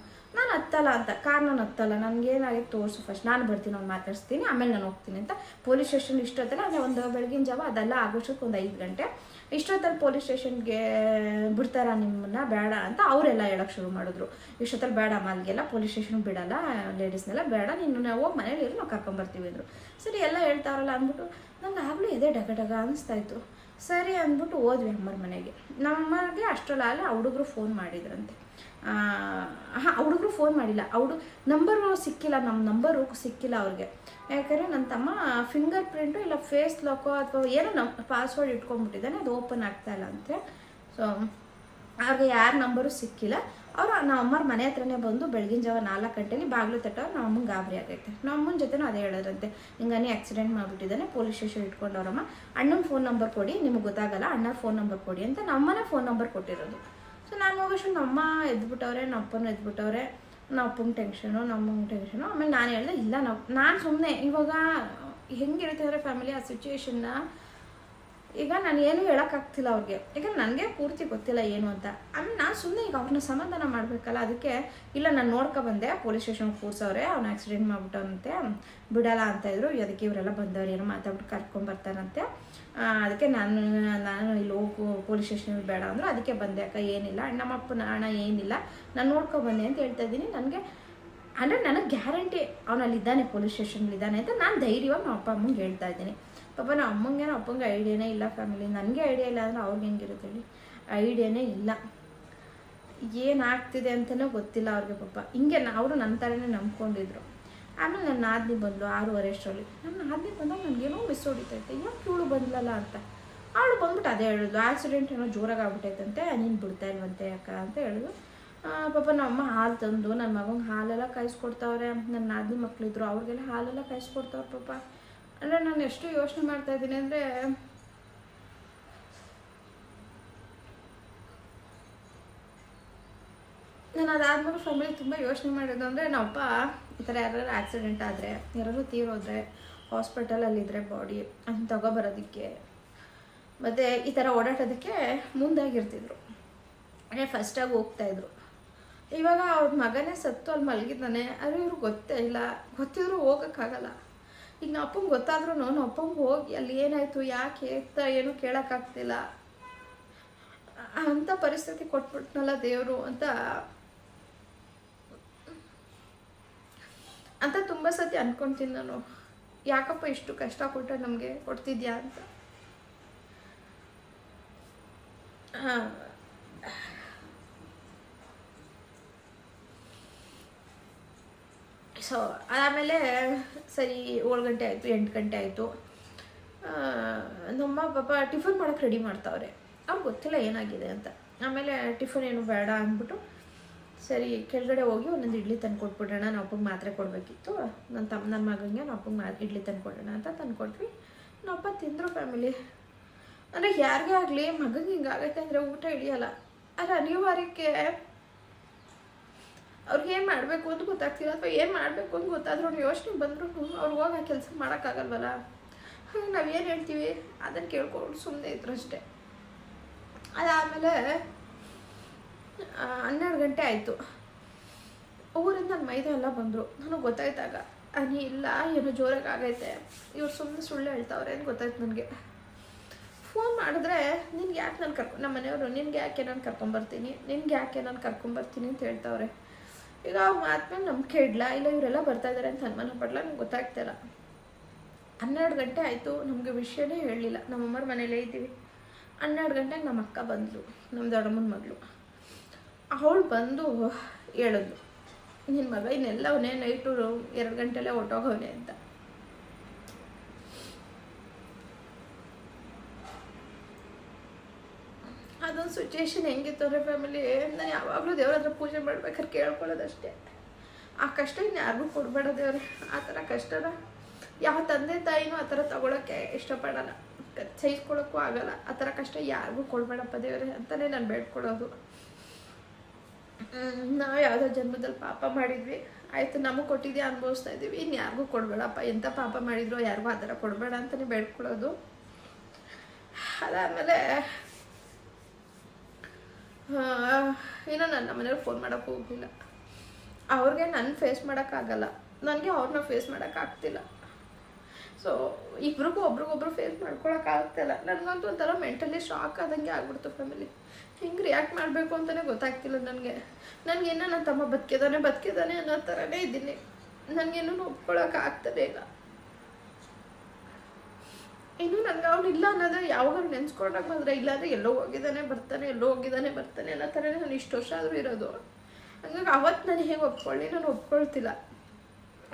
ಹತ್ತಲ್ಲ ಅಂತ, ಕಾರ್ ನಾನು ಹತ್ತಲ್ಲ, ನನಗೇನಾಗಿತ್ತು ತೋರಿಸು ಫಸ್ಟ್, ನಾನು ಬರ್ತೀನಿ, ಅವ್ನು ಮಾತಾಡಿಸ್ತೀನಿ, ಆಮೇಲೆ ನಾನು ಹೋಗ್ತೀನಿ ಅಂತ. ಪೊಲೀಸ್ ಸ್ಟೇಷನ್ ಇಷ್ಟೊತ್ತಲ್ಲ, ಅಂದರೆ ಒಂದು ಬೆಳಗಿನ ಜಾವ ಅದೆಲ್ಲ ಆಗೋಷ್ಟಕ್ಕೆ ಒಂದು 5 ಗಂಟೆ. ಇಷ್ಟೊತ್ತಲ್ಲಿ ಪೊಲೀಸ್ ಸ್ಟೇಷನ್ಗೆ ಬಿಡ್ತಾರ ನಿಮ್ಮನ್ನ ಬೇಡ ಅಂತ ಅವರೆಲ್ಲ ಹೇಳೋಕ್ಕೆ ಶುರು ಮಾಡಿದ್ರು. ಇಷ್ಟೊತ್ತಲ್ಲಿ ಬೇಡ ಮಲ್ಗೆಲ್ಲ ಪೊಲೀಸ್ ಸ್ಟೇಷನ್ಗೆ ಬಿಡಲ್ಲ ಲೇಡೀಸ್ನೆಲ್ಲ, ಬೇಡ ನೀನು ಹೋಗಿ ಮನೇಲಿ ಇರು, ನಾವು ಕರ್ಕೊಂಬರ್ತೀವಿ ಅಂದರು. ಸರಿ ಎಲ್ಲ ಹೇಳ್ತಾರಲ್ಲ ಅಂದ್ಬಿಟ್ಟು ನಂಗೆ ಆಗಲೂ ಇದೇ ಡಗ ಅನ್ನಿಸ್ತಾಯಿತ್ತು. ಸರಿ ಅಂದ್ಬಿಟ್ಟು ಹೋದ್ವಿ ಅಮ್ಮರ ಮನೆಗೆ. ನಮ್ಮಗೆ ಅಷ್ಟರಲ್ಲ ಹುಡುಗರು ಫೋನ್ ಮಾಡಿದ್ರಂತೆ. ಹುಡುಗರು ಫೋನ್ ಮಾಡಿಲ್ಲ, ನಂಬರು ಸಿಕ್ಕಿಲ್ಲ, ನಮ್ಮ ನಂಬರು ಸಿಕ್ಕಿಲ್ಲ ಅವ್ರಿಗೆ. ಯಾಕಂದರೆ ನನ್ನ ತಮ್ಮ ಫಿಂಗರ್ ಪ್ರಿಂಟು ಇಲ್ಲ ಫೇಸ್ ಲಾಕೋ ಅಥವಾ ಏನೋ ಪಾಸ್ವರ್ಡ್ ಇಟ್ಕೊಂಡ್ಬಿಟ್ಟಿದ್ದಾನೆ, ಅದು ಓಪನ್ ಆಗ್ತಾಯಿಲ್ಲ ಅಂತೆ. ಸೊ ಅವ್ರಿಗೆ ಯಾರ ನಂಬರು ಸಿಕ್ಕಿಲ್ಲ. ಅವರು ನಮ್ಮ ಅಮ್ಮರ ಮನೆ ಹತ್ರನೇ ಬಂದು ಬೆಳಗಿನ ಜಾವ 4 ಗಂಟೆಲಿ ಬಾಗಿಲು ತಟ್ಟವ್ರು. ನಮ್ಮ ಅಮ್ಮಂಗೆ ಗಾಬರಿ ಆಗೈತೆ. ನಮ್ಮ ಅಮ್ಮನ ಜೊತೆನೂ ಅದೇ ಹೇಳೋದಂತೆ, ಹಿಂಗನೇ ಆಕ್ಸಿಡೆಂಟ್ ಮಾಡಿಬಿಟ್ಟಿದ್ದಾನೆ, ಪೊಲೀಸ್ ಸ್ಟೇಷನ್ ಇಟ್ಕೊಂಡವ್ರಮ್ಮ, ಅಣ್ಣನ ಫೋನ್ ನಂಬರ್ ಕೊಡಿ, ನಿಮಗೆ ಗೊತ್ತಾಗಲ್ಲ, ಅಣ್ಣನ ಫೋನ್ ನಂಬರ್ ಕೊಡಿ ಅಂತ ನಮ್ಮನೆ ಫೋನ್ ನಂಬರ್ ಕೊಟ್ಟಿರೋದು. ಸೊ ನಾನು ಹೋಗೋಷ್ಟು ನಮ್ಮ ಎದ್ಬಿಟ್ಟವ್ರೆ, ನಮ್ಮ ಅಪ್ಪನೂ ಎದ್ಬಿಟ್ಟವ್ರೆ. ನಮ್ಮ ಅಪ್ಪಂಗೆ ಟೆನ್ಷನು, ನಮ್ಮಂಗೆ ಟೆನ್ಷನು. ಆಮೇಲೆ ನಾನು ಹೇಳಿದೆ ಇಲ್ಲ ನಾನು ಸುಮ್ಮನೆ ಇವಾಗ ಹೆಂಗಿರುತ್ತೆ ಅಂದರೆ ಫ್ಯಾಮಿಲಿ ಆ ಸಿಚುವೇಶನ್ನ ಈಗ ನಾನು ಏನು ಹೇಳೋಕ್ಕಾಗ್ತಿಲ್ಲ ಅವ್ರಿಗೆ, ಈಗ ನನಗೆ ಪೂರ್ತಿ ಗೊತ್ತಿಲ್ಲ ಏನು ಅಂತ. ಆಮೇಲೆ ನಾನು ಸುಮ್ಮನೆ ಈಗ ಅವ್ರನ್ನ ಸಮಾಧಾನ ಮಾಡಬೇಕಲ್ಲ, ಅದಕ್ಕೆ ಇಲ್ಲ ನಾನು ಬಂದೆ ಪೊಲೀಸ್ ಸ್ಟೇಷನ್ಗೆ ಕೂರ್ಸವ್ರೆ, ಅವ್ನು ಆಕ್ಸಿಡೆಂಟ್ ಮಾಡ್ಬಿಟ್ಟವಂತೆ, ಬಿಡಲ್ಲ ಅಂತ ಇದ್ರು, ಅದಕ್ಕೆ ಇವರೆಲ್ಲ ಬಂದವ್ರು ಏನೋ ಮಾತಾಡ್ಬಿಟ್ಟು ಕರ್ಕೊಂಬರ್ತಾರಂತೆ, ಅದಕ್ಕೆ ನಾನು ಇಲ್ಲಿ ಹೋಗು ಪೊಲೀಸ್ ಸ್ಟೇಷನ್ಗೆ ಬೇಡ ಅಂದರು, ಅದಕ್ಕೆ ಬಂದೆ ಅಕ್ಕ, ಏನಿಲ್ಲ ನಮ್ಮಪ್ಪನ ಹಣ ಏನಿಲ್ಲ, ನಾನು ನೋಡ್ಕೊಬಂದೆ ಅಂತ ಹೇಳ್ತಾ ಇದ್ದೀನಿ. ನನಗೆ ಅಂದರೆ ನನಗೆ ಗ್ಯಾರಂಟಿ ಅವನಲ್ಲಿದ್ದಾನೆ, ಪೊಲೀಸ್ ಸ್ಟೇಷನ್ಲಿದ್ದಾನೆ ಅಂತ ನಾನು ಧೈರ್ಯವಾಗಿ ನಮ್ಮ ಅಪ್ಪ ಅಮ್ಮಂಗೆ ಹೇಳ್ತಾ ಇದ್ದೀನಿ. ಪಾಪ ನಮ್ಮ ಅಮ್ಮಂಗೆ ನಮ್ಮ ಅಪ್ಪಂಗೆ ಐಡಿಯಾನೇ ಇಲ್ಲ ಫ್ಯಾಮಿಲಿ, ನನಗೆ ಐಡಿಯಾ ಇಲ್ಲ ಅಂದರೆ ಅವ್ರಿಗೆ ಹೆಂಗಿರುತ್ತೆ ಹೇಳಿ, ಐಡಿಯಾನೇ ಇಲ್ಲ, ಏನಾಗ್ತಿದೆ ಅಂತಲೇ ಗೊತ್ತಿಲ್ಲ ಅವ್ರಿಗೆ. ಪಾಪ ಹಿಂಗೆ ಅವರು ನನ್ನ ಥರನೇ ನಂಬ್ಕೊಂಡಿದ್ರು. ಆಮೇಲೆ ನನ್ನ ನಾದಿನಿ ಬಂದು 6:30 ಅಷ್ಟರಲ್ಲಿ, ನನ್ನ ನಾದಿನಿ ಬಂದಾಗ ನನಗೇನೋ ಮಿಸ್ ಹೊಡಿತೈತೆ, ಯಾಕೆ ಇವಳು ಬಂದ್ಲಲ್ಲ ಅಂತ. ಅವಳು ಬಂದ್ಬಿಟ್ಟು ಅದೇ ಹೇಳಿದ್ಲು, ಆಕ್ಸಿಡೆಂಟ್ ಏನೋ ಜೋರಾಗಿ ಆಗ್ಬಿಟ್ಟೈತಂತೆ, ನೀನು ಬಿಡ್ತಾ ಇಲ್ವಂತೆ ಅಕ್ಕ ಅಂತ ಹೇಳಿದ್ರು. ಪಾಪ ನಮ್ಮಮ್ಮ ಹಾಲು ತಂದು ನನ್ನ ಮಗಂಗೆ ಹಾಲೆಲ್ಲ ಕಾಯಿಸ್ಕೊಡ್ತಾವ್ರೆ, ನನ್ನ ನಾದಿನಿ ಮಕ್ಕಳಿದ್ರು ಅವ್ರಿಗೆಲ್ಲ ಹಾಲೆಲ್ಲ ಕಾಯಿಸ್ಕೊಡ್ತಾವ್ರೆ ಪಾಪ. ಅಂದರೆ ನಾನು ಎಷ್ಟು ಯೋಚನೆ ಮಾಡ್ತಾಯಿದ್ದೀನಿ ಅಂದರೆ, ನಾನು ಅದಾದ್ಮೇಲೆ ಫ್ಯಾಮಿಲಿ ತುಂಬ ಯೋಚನೆ ಮಾಡಿದ್ದು ಅಂದರೆ, ನಮ್ಮಪ್ಪ ಈ ಥರ ಯಾರು ಆಕ್ಸಿಡೆಂಟ್ ಆದರೆ, ಯಾರು ತೀರೋದ್ರೆ, ಹಾಸ್ಪಿಟಲಲ್ಲಿದ್ದರೆ ಬಾಡಿ ಅದನ್ನು ತಗೊಬರೋದಕ್ಕೆ ಮತ್ತು ಈ ಥರ ಓಡಾಡೋದಕ್ಕೆ ಮುಂದಾಗಿರ್ತಿದ್ರು, ಅಂದರೆ ಫಸ್ಟಾಗಿ ಹೋಗ್ತಾಯಿದ್ರು. ಇವಾಗ ಅವ್ರ ಮಗನೇ ಸತ್ತು ಅಲ್ಲಿ ಮಲಗಿದ್ದಾನೆ, ಆದರೆ ಇವ್ರಿಗೆ ಗೊತ್ತೇ ಇಲ್ಲ, ಗೊತ್ತಿದ್ರು ಹೋಗೋಕ್ಕಾಗಲ್ಲ. ಈಗ ನಮ್ಮ ಅಪ್ಪಂಗೆ ಗೊತ್ತಾದ್ರೂ ನಮ್ಮ ಅಪ್ಪಂಗೆ ಹೋಗಿ ಅಲ್ಲಿ ಏನಾಯಿತು ಯಾಕೆ ಅಂತ ಏನು ಕೇಳೋಕ್ಕಾಗ್ತಿಲ್ಲ, ಅಂಥ ಪರಿಸ್ಥಿತಿ ಕೊಟ್ಬಿಟ್ನಲ್ಲ ದೇವರು ಅಂತ ತುಂಬ ಸತಿ ಅಂದ್ಕೊತೀನಿ ನಾನು, ಯಾಕಪ್ಪ ಇಷ್ಟು ಕಷ್ಟ ಕೊಟ್ಟು ನಮಗೆ ಕೊಡ್ತಿದ್ಯಾ ಅಂತ. ಸೊ ಆಮೇಲೆ ಸರಿ 7 ಗಂಟೆ ಆಯಿತು, 8 ಗಂಟೆ ಆಯಿತು. ನಮ್ಮ ಪಾಪ ಟಿಫನ್ ಮಾಡೋಕ್ಕೆ ರೆಡಿ ಮಾಡ್ತಾವ್ರೆ, ಅವ್ರಿಗೆ ಗೊತ್ತಿಲ್ಲ ಏನಾಗಿದೆ ಅಂತ. ಆಮೇಲೆ ಟಿಫನ್ ಏನು ಬೇಡ ಅಂದ್ಬಿಟ್ಟು ಸರಿ ಕೆಳಗಡೆ ಹೋಗಿ ಒಂದೊಂದು ಇಡ್ಲಿ ತಂದು ಕೊಟ್ಬಿಡೋಣ, ನಾವು ಅಪ್ಪಗೆ ಮಾತ್ರೆ ಕೊಡಬೇಕಿತ್ತು, ನನ್ನ ಮಗನಿಗೆ ನಾವು ಅಪ್ಪಗೆ ಇಡ್ಲಿ ತಂದು ಕೊಡೋಣ ಅಂತ ತಂದುಕೊಟ್ವಿ. ನಮ್ಮಪ್ಪ ತಿಂದರು ಫ್ಯಾಮಿಲಿ. ಅಂದರೆ ಯಾರಿಗೇ ಆಗಲಿ ಮಗನಿಗೆ ಹಿಂಗಾಗೈತೆ ಅಂದರೆ ಊಟ ಹಿಡಿಯಲ್ಲ, ಆದರೆ ಅನಿವಾರ್ಯಕ್ಕೆ ಅವ್ರಿಗೆ ಏನು ಮಾಡಬೇಕು ಅಂತ ಗೊತ್ತಾಗ್ತಿಲ್ಲ, ಅಥವಾ ಏನು ಮಾಡಬೇಕು ಅಂತ ಗೊತ್ತಾದ್ರೂ ಅವ್ರು ಯೋಚನೆ ಬಂದರೂ ಅವ್ರಿಗೆ ಹೋಗಿ ಆ ಕೆಲಸ ಮಾಡೋಕ್ಕಾಗಲ್ವಲ್ಲ. ಹಾಗೆ ನಾವೇನು ಹೇಳ್ತೀವಿ ಅದನ್ನು ಕೇಳ್ಕೊಂಡು ಸುಮ್ಮನೆ ಇದ್ರು ಅಷ್ಟೇ. ಅದಾದಮೇಲೆ 12 ಗಂಟೆ ಆಯಿತು. ಊರಿಂದ ನನ್ನ ಮೈದ ಎಲ್ಲ ಬಂದರು. ನನಗೆ ಗೊತ್ತಾಯ್ತಾಗ ನೀ ಇಲ್ಲ ಏನೋ ಜೋರಾಗಿ ಆಗೈತೆ, ಇವ್ರು ಸುಮ್ಮನೆ ಸುಳ್ಳು ಹೇಳ್ತಾವ್ರೆ ಅಂತ ಗೊತ್ತಾಯ್ತು ನನಗೆ. ಫೋನ್ ಮಾಡಿದ್ರೆ ನಿನ್ಗೆ ಯಾಕೆ ನಾನು ನಮ್ಮ ಮನೆಯವರು ನಿನ್ಗೆ ಯಾಕೆ ನಾನು ಕರ್ಕೊಂಬರ್ತೀನಿ ಅಂತ ಹೇಳ್ತಾವ್ರೆ. ಈಗ ಅವ್ರ ಮಾತ್ಮೇಲೆ ನಂಬಿಕೆ ಇಡ್ಲ, ಇಲ್ಲ ಇವರೆಲ್ಲ ಬರ್ತಾಯಿದ್ದಾರೆ ಅಂತ ಅನುಮಾನ ಪಡ್ಲ, ನಂಗೆ ಗೊತ್ತಾಗ್ತಿಲ್ಲ. 12 ಗಂಟೆ ಆಯಿತು, ನಮಗೆ ವಿಷಯನೇ ಹೇಳಲಿಲ್ಲ. ನಮ್ಮಮ್ಮರ ಮನೇಲೇ ಇದ್ದೀವಿ. 12 ಗಂಟೆಗೆ ನಮ್ಮ ಅಕ್ಕ ಬಂದಳು, ನಮ್ಮ ದೊಡ್ಡಮ್ಮನ ಮಗಳು. ಅವಳು ಬಂದು ಹೇಳಿದ್ಲು, ನಿನ್ನ ಮಗ ಇನ್ನೆಲ್ಲ ಅವನೇ ನೈಟು 2 ಗಂಟೆಲೇ ಹೊಟ್ಟೋಗವನೆ ಅಂತ. ಅದೊಂದು ಸಿಚುವೇಶನ್ ಹೆಂಗಿತ್ತು ಅಂದರೆ ಫ್ಯಾಮಿಲಿ, ನಾನು ಯಾವಾಗಲೂ ದೇವ್ರ ಹತ್ರ ಪೂಜೆ ಮಾಡ್ಬೇಕಾದ್ರೆ ಕೇಳ್ಕೊಳ್ಳೋದಷ್ಟೇ, ಆ ಕಷ್ಟ ಇನ್ನು ಯಾರಿಗೂ ಕೊಡಬೇಡ ದೇವ್ರೆ. ಆ ಥರ ಕಷ್ಟನ ಯಾವ ತಂದೆ ತಾಯಿನೂ ಆ ಥರ ತಗೊಳಕ್ಕೆ ಇಷ್ಟಪಡಲ್ಲ, ಸಹಿಸ್ಕೊಳ್ಳೋಕ್ಕೂ ಆಗಲ್ಲ. ಆ ಥರ ಕಷ್ಟ ಯಾರಿಗೂ ಕೊಡಬೇಡಪ್ಪ ದೇವ್ರೆ ಅಂತಲೇ ನಾನು ಬೇಡ್ಕೊಳ್ಳೋದು. ನಾವು ಯಾವುದೋ ಜನ್ಮದಲ್ಲಿ ಪಾಪ ಮಾಡಿದ್ವಿ, ಆಯಿತು ನಮಗೆ ಕೊಟ್ಟಿದ್ಯಾ ಅನುಭವಿಸ್ತಾ ಇದ್ದೀವಿ, ಇನ್ನು ಯಾರಿಗೂ ಕೊಡಬೇಡಪ್ಪ, ಎಂಥ ಪಾಪ ಮಾಡಿದ್ರು ಯಾರಿಗೂ ಆ ಥರ ಕೊಡಬೇಡ ಅಂತಲೇ ಬೇಡ್ಕೊಳ್ಳೋದು. ಅದಾದಮೇಲೆ ಇನ್ನೂ ನನ್ನ ಮನೆಯವ್ರು ಫೋನ್ ಮಾಡೋಕ್ಕೆ ಹೋಗಲಿಲ್ಲ. ಅವ್ರಿಗೆ ನನ್ನ ಫೇಸ್ ಮಾಡೋಕ್ಕಾಗಲ್ಲ, ನನಗೆ ಅವ್ರನ್ನ ಫೇಸ್ ಮಾಡೋಕ್ಕಾಗ್ತಿಲ್ಲ. ಸೊ ಇಬ್ರಿಗೂ ಒಬ್ರಿಗೊಬ್ರು ಫೇಸ್ ಮಾಡ್ಕೊಳಕ್ಕಾಗ್ತಿಲ್ಲ. ನನಗಂತೂ ಒಂಥರ ಮೆಂಟಲಿ ಶಾಕ್ ಆದಂಗೆ ಆಗ್ಬಿಡ್ತು ಫ್ಯಾಮಿಲಿ. ಹಿಂಗೆ ರಿಯಾಕ್ಟ್ ಮಾಡಬೇಕು ಅಂತಲೇ ಗೊತ್ತಾಗ್ತಿಲ್ಲ ನನಗೇನೋ ನನ್ನ ತಮ್ಮ ಬದುಕಿದಾನೆ ಅನ್ನೋ ಥರನೇ ಇದ್ದೀನಿ. ನನಗೇನೂ ಒಪ್ಕೊಳ್ಳೋಕ್ಕಾಗ್ತದೆ ಇಲ್ಲ. ಇನ್ನೂ ನನಗೆ ಅವನಿಲ್ಲ ಅನ್ನೋದು ಯಾವಾಗ ನೆನೆಸ್ಕೊಂಡಾಗ ಬಂದರೆ, ಇಲ್ಲಾಂದರೆ ಎಲ್ಲೋ ಹೋಗಿದ್ದಾನೆ ಬರ್ತಾನೆ ಅನ್ನೋ ಥರನೇ ನಾನು ಇಷ್ಟು ವರ್ಷ ಆದರೂ ಇರೋದು. ಹಂಗಾಗಿ ಅವತ್ತು ನಾನು ಹೇಗೆ ಒಪ್ಕೊಳ್ಳಿ, ನಾನು ಒಪ್ಕೊಳ್ತಿಲ್ಲ.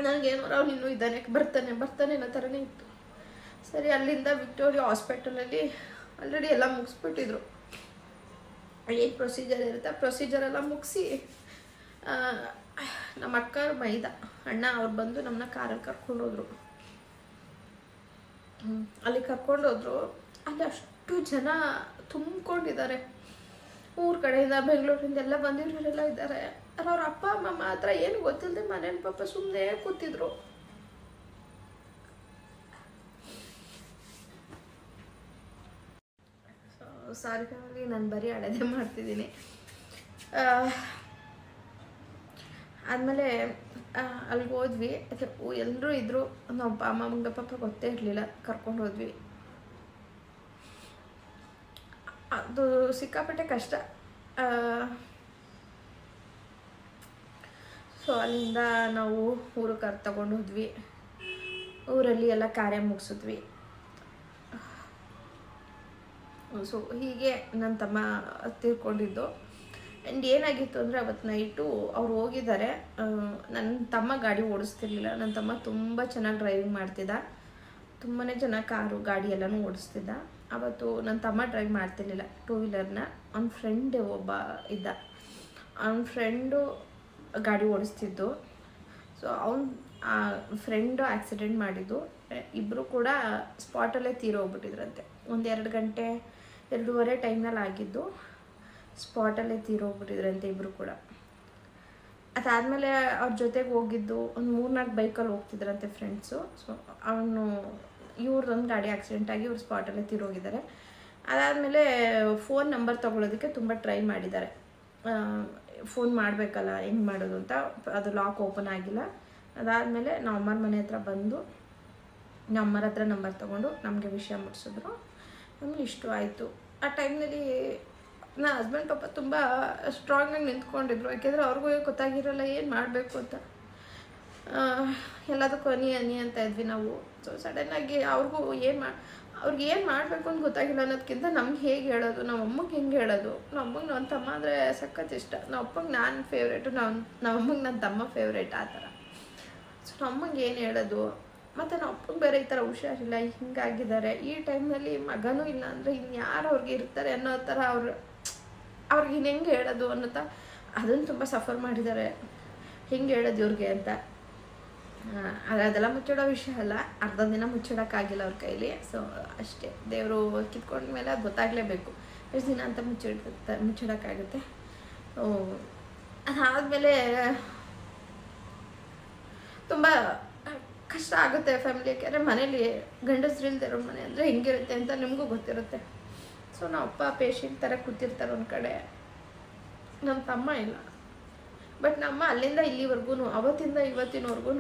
ನನಗೇನೋ ಅವ್ನು ಇನ್ನೂ ಇದ್ದಾನೆ ಬರ್ತಾನೆ ಅನ್ನೋ ಥರನೇ ಇತ್ತು. ಸರಿ ಅಲ್ಲಿಂದ ವಿಕ್ಟೋರಿಯಾ ಹಾಸ್ಪಿಟಲಲ್ಲಿ ಆಲ್ರೆಡಿ ಎಲ್ಲ ಮುಗಿಸ್ಬಿಟ್ಟಿದ್ರು. ಏನು ಪ್ರೊಸೀಜರ್ ಇರುತ್ತೆ ಆ ಪ್ರೊಸೀಜರೆಲ್ಲ ಮುಗಿಸಿ ನಮ್ಮ ಅಕ್ಕ ಮೈದ ಅಣ್ಣ ಅವ್ರು ಬಂದು ನಮ್ಮನ್ನ ಕಾರಲ್ಲಿ ಕರ್ಕೊಂಡೋದ್ರು. ಅಲ್ಲಿ ಕರ್ಕೊಂಡೋದ್ರು. ಅಲ್ಲಿ ಅಷ್ಟು ಜನ ತುಂಬಿಕೊಂಡಿದ್ದಾರೆ, ಊರ ಕಡೆಯಿಂದ ಬೆಂಗಳೂರಿಂದ ಎಲ್ಲ ಬಂದಿರೋರೆಲ್ಲ ಇದ್ದಾರೆ. ಅವ್ರ ಅಪ್ಪ ಅಮ್ಮ ಮಾತ್ರ ಏನು ಗೊತ್ತಿಲ್ಲದೆ ಮನೇಲಿ ಪಾಪ ಸುಮ್ಮನೆ ಕೂತಿದ್ರು. ಸಾರಿ ಫ್ಯಾಮಿಲಿ, ನಾನು ಬರೀ ಹಳೇದೇ ಮಾಡ್ತಿದ್ದೀನಿ. ಆದಮೇಲೆ ಅಲ್ಲಿಗೆ ಹೋದ್ವಿ. ಎಲ್ಲರೂ ಇದ್ದರು, ನಮ್ಮ ಅಮ್ಮಂಗೆ ಪಾಪ ಗೊತ್ತೇ ಇರಲಿಲ್ಲ, ಕರ್ಕೊಂಡು ಹೋದ್ವಿ. ಅದು ಸಿಕ್ಕಾಪಟ್ಟೆ ಕಷ್ಟ. ಸೊ ಅಲ್ಲಿಂದ ನಾವು ಊರಿಗೆ ತಗೊಂಡು ಹೋದ್ವಿ. ಊರಲ್ಲಿ ಎಲ್ಲ ಕಾರ್ಯ ಮುಗಿಸಿದ್ವಿ. ಸೊ ಹೀಗೆ ನನ್ನ ತಮ್ಮ ತೀರ್ಕೊಂಡಿದ್ದು. ಆ್ಯಂಡ್ ಏನಾಗಿತ್ತು ಅಂದರೆ ಅವತ್ತು ನೈಟು ಅವ್ರು ಹೋಗಿದ್ದಾರೆ. ನನ್ನ ತಮ್ಮ ಗಾಡಿ ಓಡಿಸ್ತಿರ್ಲಿಲ್ಲ. ನನ್ನ ತಮ್ಮ ತುಂಬ ಚೆನ್ನಾಗಿ ಡ್ರೈವಿಂಗ್ ಮಾಡ್ತಿದ್ದ, ತುಂಬಾ ಚೆನ್ನಾಗಿ ಕಾರು ಗಾಡಿ ಎಲ್ಲನೂ ಓಡಿಸ್ತಿದ್ದ. ಅವತ್ತು ನನ್ನ ತಮ್ಮ ಡ್ರೈವ್ ಮಾಡ್ತಿರ್ಲಿಲ್ಲ ಟೂ ವೀಲರ್ನ. ಅವ್ನ ಫ್ರೆಂಡ್ ಒಬ್ಬ ಇದ್ದ, ಅವ್ನ ಫ್ರೆಂಡು ಗಾಡಿ ಓಡಿಸ್ತಿದ್ದು. ಸೊ ಅವ್ನ ಫ್ರೆಂಡು ಆಕ್ಸಿಡೆಂಟ್ ಮಾಡಿದ್ದು. ಇಬ್ಬರು ಕೂಡ ಸ್ಪಾಟಲ್ಲೇ ತೀರೋಗ್ಬಿಟ್ಟಿದ್ರಂತೆ. 1-2 ಗಂಟೆ 2:30 ಟೈಮ್ನಲ್ಲಿ ಆಗಿದ್ದು. ಸ್ಪಾಟಲ್ಲೇ ತೀರೋಗ್ಬಿಟ್ಟಿದ್ರಂತೆ ಇಬ್ಬರು ಕೂಡ. ಅದಾದಮೇಲೆ ಅವ್ರ ಜೊತೆಗೆ ಹೋಗಿದ್ದು ಒಂದು 3-4 ಬೈಕಲ್ಲಿ ಹೋಗ್ತಿದ್ರಂತೆ ಫ್ರೆಂಡ್ಸು. ಸೊ ಇವ್ರದ್ದೊಂದು ಗಾಡಿ ಆಕ್ಸಿಡೆಂಟ್ ಆಗಿ ಇವ್ರು ಸ್ಪಾಟಲ್ಲೇ ತೀರೋಗಿದ್ದಾರೆ. ಅದಾದಮೇಲೆ ಫೋನ್ ನಂಬರ್ ತೊಗೊಳೋದಕ್ಕೆ ತುಂಬ ಟ್ರೈ ಮಾಡಿದ್ದಾರೆ. ಫೋನ್ ಮಾಡಬೇಕಲ್ಲ, ಹೆಂಗೆ ಮಾಡೋದು ಅಂತ. ಅದು ಲಾಕ್ ಓಪನ್ ಆಗಿಲ್ಲ. ಅದಾದಮೇಲೆ ನಾವು ಅಮ್ಮರ ಮನೆ ಹತ್ರ ಬಂದು ನಮ್ಮ ಅಮ್ಮರ ಹತ್ರ ನಂಬರ್ ತೊಗೊಂಡು ನಮಗೆ ವಿಷಯ ಮುಟ್ಟಿಸಿದ್ರು. ನಮ್ಗೆ ಇಷ್ಟು ಆಯಿತು. ಆ ಟೈಮ್ನಲ್ಲಿ ನನ್ನ ಹಸ್ಬೆಂಡ್ ಪಾಪ ತುಂಬ ಸ್ಟ್ರಾಂಗಾಗಿ ನಿಂತ್ಕೊಂಡಿದ್ರು. ಯಾಕೆಂದರೆ ಅವ್ರಿಗೂ ಗೊತ್ತಾಗಿರಲ್ಲ ಏನು ಮಾಡಬೇಕು ಅಂತ. ಎಲ್ಲದಕ್ಕೂ ಅನಿ ಅಂತ ಇದ್ವಿ ನಾವು. ಸೊ ಸಡನ್ನಾಗಿ ಅವ್ರಿಗೆ ಏನು ಮಾಡಬೇಕು ಅಂತ ಗೊತ್ತಾಗಿಲ್ಲ ಅನ್ನೋದಕ್ಕಿಂತ ನಮ್ಗೆ ಹೇಗೆ ಹೇಳೋದು, ನಮ್ಮ ಅಮ್ಮಗೆ ಹೆಂಗೆ ಹೇಳೋದು. ನಮ್ಮ ಅಮ್ಮಗೆ ನನ್ನ ತಮ್ಮ ಅಂದರೆ ಸಖತ್ ಇಷ್ಟ. ನಮ್ಮ ಅಪ್ಪಗೆ ನಾನು ಫೇವ್ರೇಟು, ನಮ್ಮ ಅಮ್ಮಗೆ ನನ್ನ ತಮ್ಮ ಫೇವ್ರೇಟ್, ಆ ಥರ. ಸೊ ನಮ್ಮಂಗೆ ಏನು ಹೇಳೋದು. ಮತ್ತು ನಮ್ಮ ಅಪ್ಪಗೆ ಬೇರೆ ಈ ಥರ ಹುಷಾರಿಲ್ಲ, ಹಿಂಗಾಗಿದ್ದಾರೆ. ಈ ಟೈಮ್ನಲ್ಲಿ ಮಗನೂ ಇಲ್ಲ ಅಂದರೆ ಇನ್ಯಾರು ಅವ್ರಿಗೆ ಇರ್ತಾರೆ ಅನ್ನೋ ಥರ ಅವ್ರಿಗೆ ಹೆಂಗೆ ಹೇಳೋದು ಅನ್ನೋತ ಅದನ್ನು ತುಂಬ ಸಫರ್ ಮಾಡಿದ್ದಾರೆ. ಹೆಂಗೆ ಹೇಳೋದು ಇವ್ರಿಗೆ ಅಂತ. ಅದೆಲ್ಲ ಮುಚ್ಚಿಡೋ ವಿಷಯ ಅಲ್ಲ, ಅರ್ಧ ದಿನ ಮುಚ್ಚಿಡೋಕ್ಕಾಗಿಲ್ಲ ಅವ್ರ ಕೈಲಿ. ಸೊ ಅಷ್ಟೇ, ದೇವರು ಕಿತ್ಕೊಂಡ್ಮೇಲೆ ಅದು ಗೊತ್ತಾಗಲೇಬೇಕು ಎಷ್ಟು ದಿನ ಅಂತ ಮುಚ್ಚಿಡೋಕ್ಕಾಗುತ್ತೆ. ಅದಾದಮೇಲೆ ತುಂಬ ಕಷ್ಟ ಆಗುತ್ತೆ ಫ್ಯಾಮಿಲಿ. ಯಾಕೆಂದರೆ ಮನೇಲಿ ಗಂಡಸ್ರು ಇಲ್ದಿರೋ ಮನೆ ಅಂದರೆ ಹೆಂಗಿರುತ್ತೆ ಅಂತ ನಿಮಗೂ ಗೊತ್ತಿರುತ್ತೆ. ಸೊ ನಮ್ಮ ಅಪ್ಪ ಪೇಷಂಟ್ ಥರ ಕೂತಿರ್ತಾರೆ ಒಂದು ಕಡೆ, ನಮ್ಮ ತಮ್ಮ ಇಲ್ಲ. ಬಟ್ ನಮ್ಮ ಅಲ್ಲಿಂದ ಇಲ್ಲಿವರೆಗೂ, ಅವತ್ತಿಂದ ಇವತ್ತಿನವರೆಗೂ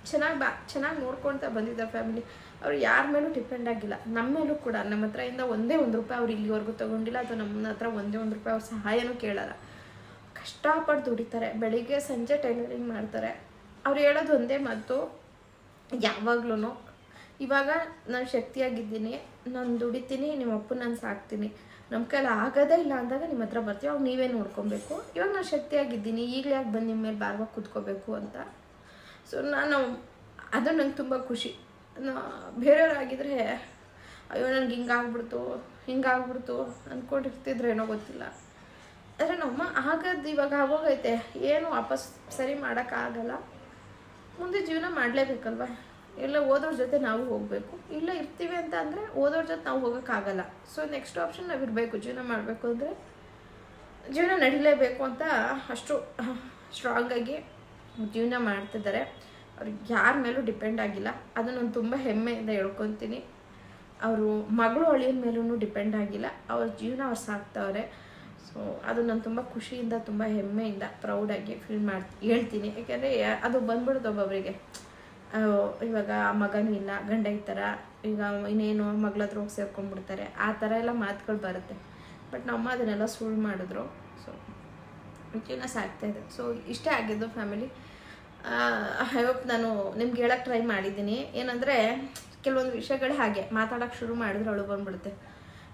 ಚೆನ್ನಾಗಿ ನೋಡ್ಕೊಳ್ತಾ ಬಂದಿದ್ದ ಫ್ಯಾಮಿಲಿ. ಅವ್ರು ಯಾರ ಮೇಲೂ ಡಿಪೆಂಡ್ ಆಗಿಲ್ಲ. ನಮ್ಮ ಮೇಲೂ ಕೂಡ ನಮ್ಮ ಹತ್ರದಿಂದ ₹1 ಅವ್ರು ಇಲ್ಲಿವರೆಗೂ ತೊಗೊಂಡಿಲ್ಲ, ಅಥವಾ ನಮ್ಮ ಹತ್ರ ₹1 ಅವ್ರ ಸಹಾಯನೂ ಕೇಳಲ್ಲ. ಕಷ್ಟಪಟ್ಟು ದುಡಿತಾರೆ, ಬೆಳಿಗ್ಗೆ ಸಂಜೆ ಟೈಲರಿಂಗ್ ಮಾಡ್ತಾರೆ. ಅವ್ರು ಹೇಳೋದು ಒಂದೇ ಮಾತು ಯಾವಾಗ್ಲೂ, ಇವಾಗ ನಾನು ಶಕ್ತಿಯಾಗಿದ್ದೀನಿ, ನಾನು ದುಡಿತೀನಿ, ನಿಮ್ಮ ಅಪ್ಪನ ನಾನು ಸಾಕ್ತೀನಿ, ನಮ್ಮ ಕೈಲಿ ಆಗೋದೇ ಇಲ್ಲ ಅಂದಾಗ ನಿಮ್ಮ ಹತ್ರ ಬರ್ತೀವಿ, ಅವಾಗ ನೀವೇ ನೋಡ್ಕೊಬೇಕು. ಇವಾಗ ನಾನು ಶಕ್ತಿಯಾಗಿದ್ದೀನಿ, ಈಗಲೇ ಯಾಕೆ ಬಂದು ನಿಮ್ಮ ಮೇಲೆ ಭಾರವಾಗಿ ಕೂತ್ಕೋಬೇಕು ಅಂತ. ಸೊ ಅದು ನಂಗೆ ತುಂಬ ಖುಷಿ. ಬೇರೆಯವರಾಗಿದ್ದರೆ ಅಯ್ಯೋ ನನಗೆ ಹಿಂಗಾಗ್ಬಿಡ್ತು ಅಂದ್ಕೊಂಡಿರ್ತಿದ್ರೇನೋ ಗೊತ್ತಿಲ್ಲ. ಆದರೆ ನಮ್ಮ ಆಗೋದು ಇವಾಗ ಆಗೋಗೈತೆ, ಏನು ವಾಪಸ್ ಸರಿ ಮಾಡೋಕ್ಕಾಗಲ್ಲ. ಮುಂದೆ ಜೀವನ ಮಾಡಲೇಬೇಕಲ್ವ. ಎಲ್ಲ ಓದೋರ ಜೊತೆ ನಾವು ಹೋಗಬೇಕು. ಇಲ್ಲ ಇರ್ತೀವಿ ಅಂತ ಅಂದರೆ ಓದೋರ ಜೊತೆ ನಾವು ಹೋಗೋಕ್ಕಾಗಲ್ಲ. ಸೊ ನೆಕ್ಸ್ಟ್ ಆಪ್ಷನ್ ನಾವು ಇರಬೇಕು. ಜೀವನ ಮಾಡಬೇಕು ಅಂದರೆ ಜೀವನ ನಡಿಲೇಬೇಕು ಅಂತ ಅಷ್ಟು ಸ್ಟ್ರಾಂಗಾಗಿ ಜೀವನ ಮಾಡ್ತಿದ್ದಾರೆ. ಅವ್ರಿಗೆ ಯಾರ ಮೇಲೂ ಡಿಪೆಂಡ್ ಆಗಿಲ್ಲ. ಅದನ್ನು ನಾನು ತುಂಬ ಹೆಮ್ಮೆಯಿಂದ ಹೇಳ್ಕೊತೀನಿ. ಅವರು ಮಗಳು ಅಳಿಯನ ಮೇಲೂ ಡಿಪೆಂಡ್ ಆಗಿಲ್ಲ. ಅವ್ರ ಜೀವನ ಅವ್ರು ಸಾಕ್ತವ್ರೆ. ಸೊ ಅದು ನಾನು ತುಂಬ ಖುಷಿಯಿಂದ, ತುಂಬ ಹೆಮ್ಮೆಯಿಂದ, ಪ್ರೌಡಾಗಿ ಹೇಳ್ತೀನಿ. ಯಾಕೆಂದರೆ ಅದು ಬಂದ್ಬಿಡೋದು ಒಬ್ಬೊಬ್ಬರಿಗೆ. ಇವಾಗ ಮಗನೂ ಇಲ್ಲ, ಗಂಡ ಈ ಥರ, ಈಗ ಇನ್ನೇನು ಮಗಳ ಹತ್ರ ಹೋಗಿ ಸೇರ್ಕೊಂಡ್ಬಿಡ್ತಾರೆ, ಆ ಥರ ಎಲ್ಲ ಮಾತುಗಳು ಬರುತ್ತೆ. ಬಟ್ ನಮ್ಮ ಅದನ್ನೆಲ್ಲ ಸುಳ್ಳು ಮಾಡಿದ್ರು. ಸೊ ಜೀವನ ಸಾಕ್ತಾಯಿದೆ. ಸೊ ಇಷ್ಟೇ ಆಗಿದ್ದು ಫ್ಯಾಮಿಲಿ. ಐ ಹೋಪ್ ನಾನು ನಿಮ್ಗೆ ಹೇಳೋಕ್ಕೆ ಟ್ರೈ ಮಾಡಿದ್ದೀನಿ. ಏನಂದರೆ ಕೆಲವೊಂದು ವಿಷಯಗಳು ಹಾಗೆ ಮಾತಾಡೋಕ್ಕೆ ಶುರು ಮಾಡಿದ್ರೆ ಅಳು ಬಂದ್ಬಿಡುತ್ತೆ.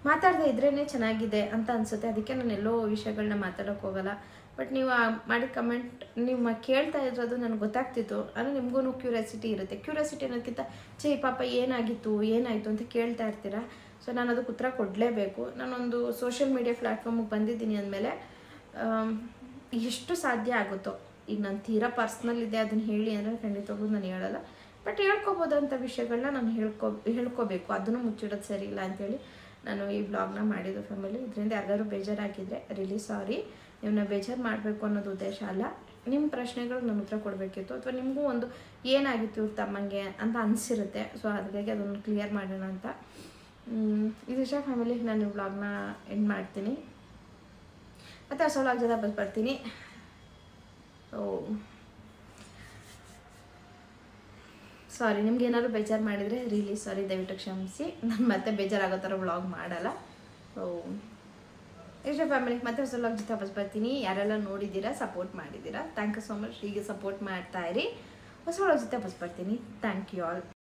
ಮಾತಾಡದೆ ಇದ್ರೇ ಚೆನ್ನಾಗಿದೆ ಅಂತ ಅನಿಸುತ್ತೆ. ಅದಕ್ಕೆ ನಾನು ಎಲ್ಲೋ ವಿಷಯಗಳನ್ನ ಮಾತಾಡೋಕ್ಕೆ ಹೋಗಲ್ಲ. ಬಟ್ ನೀವು ಮಾಡಿದ ಕಮೆಂಟ್ ನಿಮ್ಮ ಕೇಳ್ತಾ ಇರೋದು ನನಗೆ ಗೊತ್ತಾಗ್ತಿತ್ತು. ಅಂದರೆ ನಿಮಗೂ ಕ್ಯೂರಿಯಾಸಿಟಿ ಇರುತ್ತೆ. ಕ್ಯೂರಿಯಾಸಿಟಿ ಅನ್ನೋದಕ್ಕಿಂತ ಪಾಪ ಏನಾಯಿತು ಅಂತ ಕೇಳ್ತಾ ಇರ್ತೀರ. ಸೊ ನಾನು ಅದಕ್ಕೆ ಉತ್ತರ ಕೊಡಲೇಬೇಕು. ನಾನೊಂದು ಸೋಷಿಯಲ್ ಮೀಡಿಯಾ ಪ್ಲ್ಯಾಟ್ಫಾರ್ಮಿಗೆ ಬಂದಿದ್ದೀನಿ ಅಂದಮೇಲೆ ಎಷ್ಟು ಸಾಧ್ಯ ಆಗುತ್ತೋ, ಈಗ ನಾನು ತೀರಾ ಪರ್ಸ್ನಲ್ ಇದೆ ಅದನ್ನು ಹೇಳಿ ಅಂದರೆ ಖಂಡಿತವಾಗೂ ನಾನು ಹೇಳಲ್ಲ. ಬಟ್ ಹೇಳ್ಕೊಬೋದಂಥ ವಿಷಯಗಳನ್ನ ನಾನು ಹೇಳ್ಕೋಬೇಕು. ಅದನ್ನು ಮುಚ್ಚಿಡೋದು ಸರಿ ಇಲ್ಲ ಅಂಥೇಳಿ ನಾನು ಈ ಬ್ಲಾಗ್ನ ಮಾಡಿದ್ದು ಫ್ಯಾಮಿಲಿ. ಇದರಿಂದ ಯಾರಿಗಾದ್ರು ಬೇಜಾರಾಗಿದ್ದರೆ ರಿಲಿ ಸಾರಿ. ನಿಮ್ಮನ್ನ ಬೇಜಾರು ಮಾಡಬೇಕು ಅನ್ನೋದು ಉದ್ದೇಶ ಅಲ್ಲ. ನಿಮ್ಮ ಪ್ರಶ್ನೆಗಳು ನನ್ನ ಉತ್ತರ ಕೊಡಬೇಕಿತ್ತು, ಅಥವಾ ನಿಮಗೂ ಒಂದು ಏನಾಗಿತ್ತು ಇವ್ರ ತಮ್ಮಂಗೆ ಅಂತ ಅನಿಸಿರುತ್ತೆ. ಸೊ ಹಾಗಾಗಿ ಅದನ್ನು ಕ್ಲಿಯರ್ ಮಾಡೋಣ ಅಂತ. ಇದಿಷ್ಟ ಫ್ಯಾಮಿಲಿ, ನಾನು ವ್ಲಾಗ್ನ ಎಂಡ್ ಮಾಡ್ತೀನಿ. ಮತ್ತು ಹೊಸ ವ್ಲಾಗ್ ಜೊತೆ ವಾಪಸ್ ಬರ್ತೀನಿ. ಸಾರಿ, ನಿಮ್ಗೆ ಏನಾದ್ರು ಬೇಜಾರು ಮಾಡಿದರೆ ರಿಯಲಿ ಸಾರಿ, ದಯವಿಟ್ಟು ಕ್ಷಮಿಸಿ. ನಾನು ಮತ್ತೆ ಬೇಜಾರಾಗೋ ಥರ ವ್ಲಾಗ್ ಮಾಡಲ್ಲ. ಇಷ್ಟ ಫ್ಯಾಮಿಲಿ, ಮತ್ತೆ ಹೊಸ ವ್ಲಾಗ್ ಜೊತೆ ವಾಪಸ್ ಬರ್ತೀನಿ. ಯಾರೆಲ್ಲ ನೋಡಿದ್ದೀರಾ, ಸಪೋರ್ಟ್ ಮಾಡಿದ್ದೀರಾ, ಥ್ಯಾಂಕ್ ಯು ಸೋ ಮಚ್. ಹೀಗೆ ಸಪೋರ್ಟ್ ಮಾಡ್ತಾ ಇರಿ. ಹೊಸ ವ್ಲಾಗ್ ಜೊತೆ ವಾಪಸ್ ಬರ್ತೀನಿ. Thank you all.